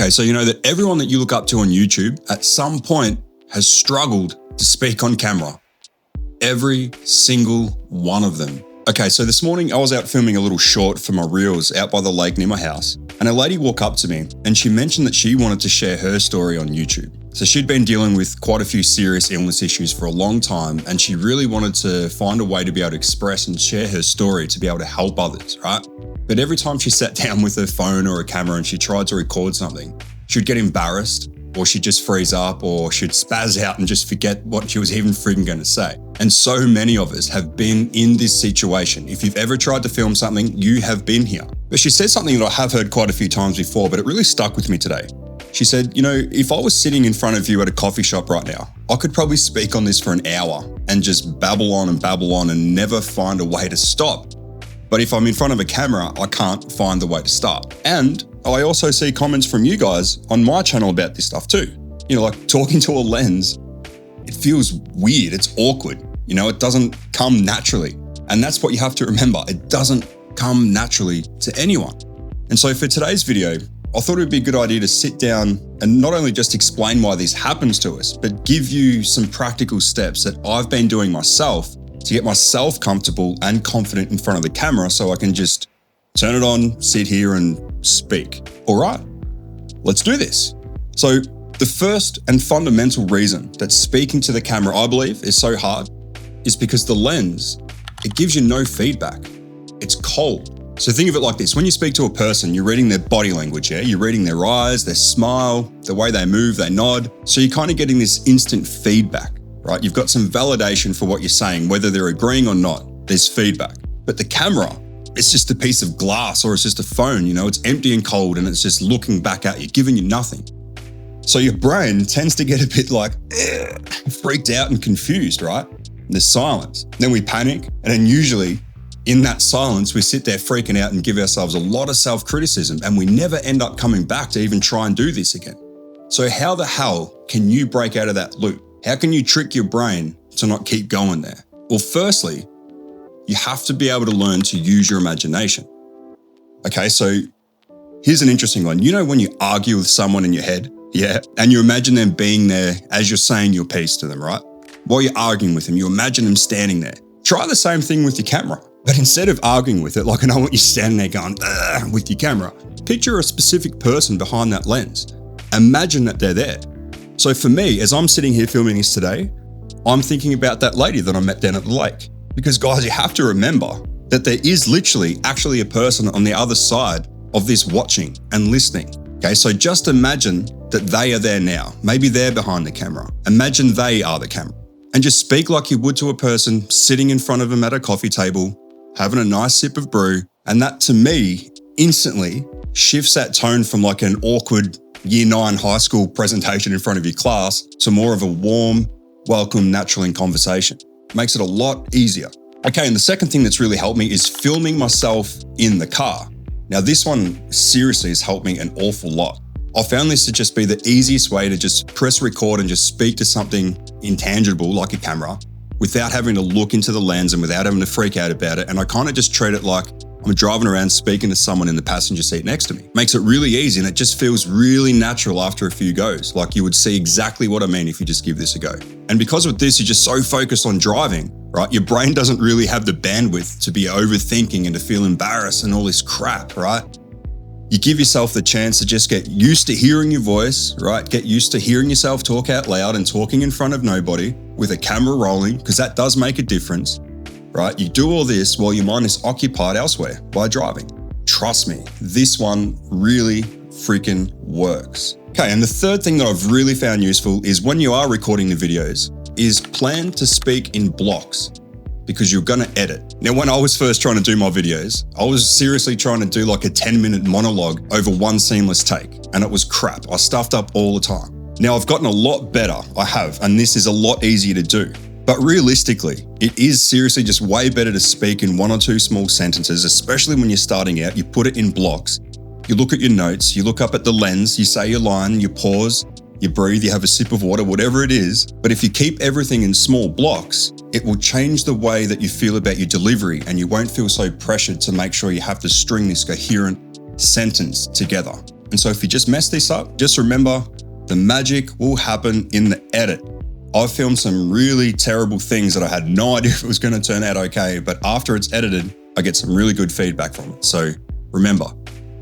Okay, so you know that everyone that you look up to on YouTube at some point has struggled to speak on camera. Every single one of them. Okay, so this morning I was out filming a little short for my reels out by the lake near my house, and a lady walked up to me and she mentioned that she wanted to share her story on YouTube. So she'd been dealing with quite a few serious illness issues for a long time, and she really wanted to find a way to be able to express and share her story to be able to help others, right? But every time she sat down with her phone or a camera and she tried to record something, she'd get embarrassed, or she'd just freeze up, or she'd spaz out and just forget what she was even freaking going to say. And so many of us have been in this situation. If you've ever tried to film something, you have been here. But she said something that I have heard quite a few times before, but it really stuck with me today. She said, you know, if I was sitting in front of you at a coffee shop right now, I could probably speak on this for an hour and just babble on and never find a way to stop. But if I'm in front of a camera, I can't find the way to start. And I also see comments from you guys on my channel about this stuff too. You know, like talking to a lens, it feels weird, it's awkward. You know, it doesn't come naturally. And that's what you have to remember. It doesn't come naturally to anyone. And so for today's video, I thought it would be a good idea to sit down and not only just explain why this happens to us, but give you some practical steps that I've been doing myself to get myself comfortable and confident in front of the camera so I can just turn it on, sit here and speak. All right, let's do this. So the first and fundamental reason that speaking to the camera, I believe, is so hard is because the lens, it gives you no feedback. It's cold. So think of it like this. When you speak to a person, you're reading their body language, yeah? You're reading their eyes, their smile, the way they move, they nod. So you're kind of getting this instant feedback, right? You've got some validation for what you're saying, whether they're agreeing or not, there's feedback. But the camera, it's just a piece of glass or it's just a phone, you know, it's empty and cold and it's just looking back at you, giving you nothing. So your brain tends to get a bit like freaked out and confused, right? There's silence. Then we panic, and then usually in that silence, we sit there freaking out and give ourselves a lot of self-criticism, and we never end up coming back to even try and do this again. So how the hell can you break out of that loop? How can you trick your brain to not keep going there? Well, firstly, you have to be able to learn to use your imagination. Okay, so here's an interesting one. You know when you argue with someone in your head, yeah, and you imagine them being there as you're saying your piece to them, right? While you're arguing with them, you imagine them standing there. Try the same thing with your camera. But instead of arguing with it, like I don't want you standing there going, with your camera, picture a specific person behind that lens. Imagine that they're there. So for me, as I'm sitting here filming this today, I'm thinking about that lady that I met down at the lake. Because guys, you have to remember that there is literally actually a person on the other side of this watching and listening. Okay, so just imagine that they are there now. Maybe they're behind the camera. Imagine they are the camera. And just speak like you would to a person sitting in front of them at a coffee table, having a nice sip of brew. And that to me instantly shifts that tone from like an awkward year 9 high school presentation in front of your class to more of a warm, welcome, natural in conversation. Makes it a lot easier. Okay, and the second thing that's really helped me is filming myself in the car. Now this one seriously has helped me an awful lot. I found this to just be the easiest way to just press record and just speak to something intangible like a camera without having to look into the lens and without having to freak out about it. And I kind of just treat it like I'm driving around speaking to someone in the passenger seat next to me. Makes it really easy and it just feels really natural after a few goes. Like you would see exactly what I mean if you just give this a go. And because with this, you're just so focused on driving, right? Your brain doesn't really have the bandwidth to be overthinking and to feel embarrassed and all this crap, right? You give yourself the chance to just get used to hearing your voice, right? Get used to hearing yourself talk out loud and talking in front of nobody with a camera rolling, because that does make a difference, right? You do all this while your mind is occupied elsewhere by driving. Trust me, this one really freaking works. Okay, and the third thing that I've really found useful is when you are recording the videos, is plan to speak in blocks, because you're gonna edit. Now, when I was first trying to do my videos, I was seriously trying to do like a 10-minute monologue over one seamless take, and it was crap. I stuffed up all the time. Now, I've gotten a lot better, I have, and this is a lot easier to do. But realistically, it is seriously just way better to speak in 1 or 2 small sentences, especially when you're starting out. You put it in blocks. You look at your notes, you look up at the lens, you say your line, you pause, you breathe, you have a sip of water, whatever it is. But if you keep everything in small blocks, it will change the way that you feel about your delivery, and you won't feel so pressured to make sure you have to string this coherent sentence together. And so if you just mess this up, just remember the magic will happen in the edit. I've filmed some really terrible things that I had no idea if it was going to turn out okay, but after it's edited, I get some really good feedback from it. So remember,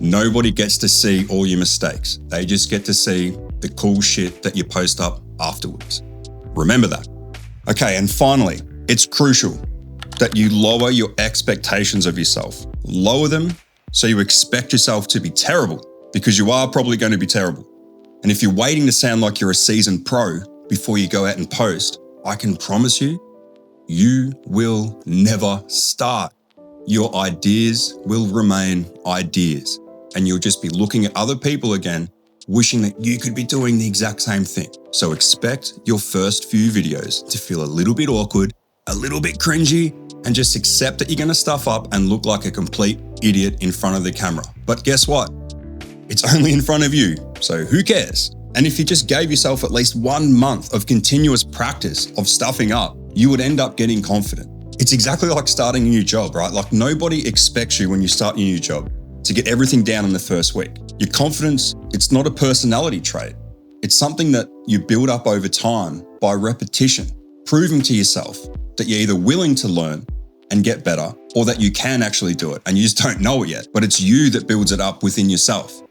nobody gets to see all your mistakes. They just get to see the cool shit that you post up afterwards. Remember that. Okay, and finally, it's crucial that you lower your expectations of yourself. Lower them so you expect yourself to be terrible, because you are probably going to be terrible. And if you're waiting to sound like you're a seasoned pro before you go out and post, I can promise you, you will never start. Your ideas will remain ideas, and you'll just be looking at other people again, wishing that you could be doing the exact same thing. So expect your first few videos to feel a little bit awkward, a little bit cringy, and just accept that you're going to stuff up and look like a complete idiot in front of the camera. But guess what? It's only in front of you, so who cares? And if you just gave yourself at least 1 month of continuous practice of stuffing up, you would end up getting confident. It's exactly like starting a new job, right? Like nobody expects you when you start your new job to get everything down in the first week. Your confidence, it's not a personality trait. It's something that you build up over time by repetition, proving to yourself that you're either willing to learn and get better, or that you can actually do it and you just don't know it yet. But it's you that builds it up within yourself.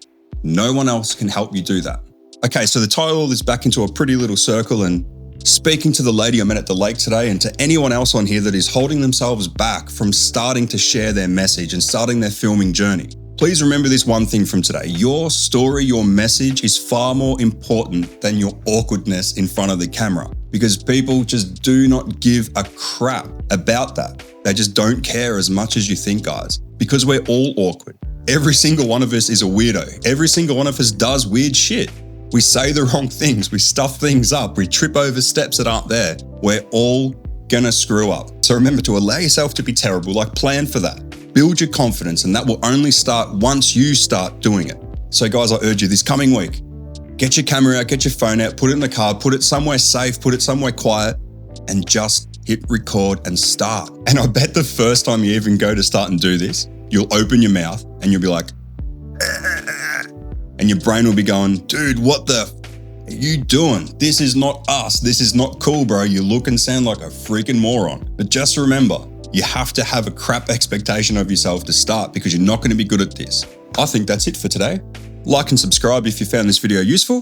No one else can help you do that. Okay, so to tie all this back into a pretty little circle, and speaking to the lady I met at the lake today, and to anyone else on here that is holding themselves back from starting to share their message and starting their filming journey, please remember this one thing from today. Your story, your message is far more important than your awkwardness in front of the camera, because people just do not give a crap about that. They just don't care as much as you think, guys, because we're all awkward. Every single one of us is a weirdo. Every single one of us does weird shit. We say the wrong things, we stuff things up, we trip over steps that aren't there. We're all gonna screw up. So remember to allow yourself to be terrible, like plan for that. Build your confidence, and that will only start once you start doing it. So guys, I urge you this coming week, get your camera out, get your phone out, put it in the car, put it somewhere safe, put it somewhere quiet, and just hit record and start. And I bet the first time you even go to start and do this, you'll open your mouth and you'll be like, and your brain will be going, dude, what the are you doing? This is not us. This is not cool, bro. You look and sound like a freaking moron. But just remember, you have to have a crap expectation of yourself to start, because you're not going to be good at this. I think that's it for today. Like and subscribe if you found this video useful.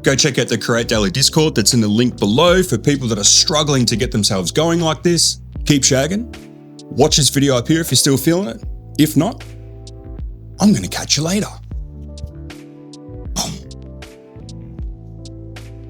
Go check out the Create Daily Discord that's in the link below for people that are struggling to get themselves going like this. Keep shagging. Watch this video up here if you're still feeling it. If not, I'm going to catch you later.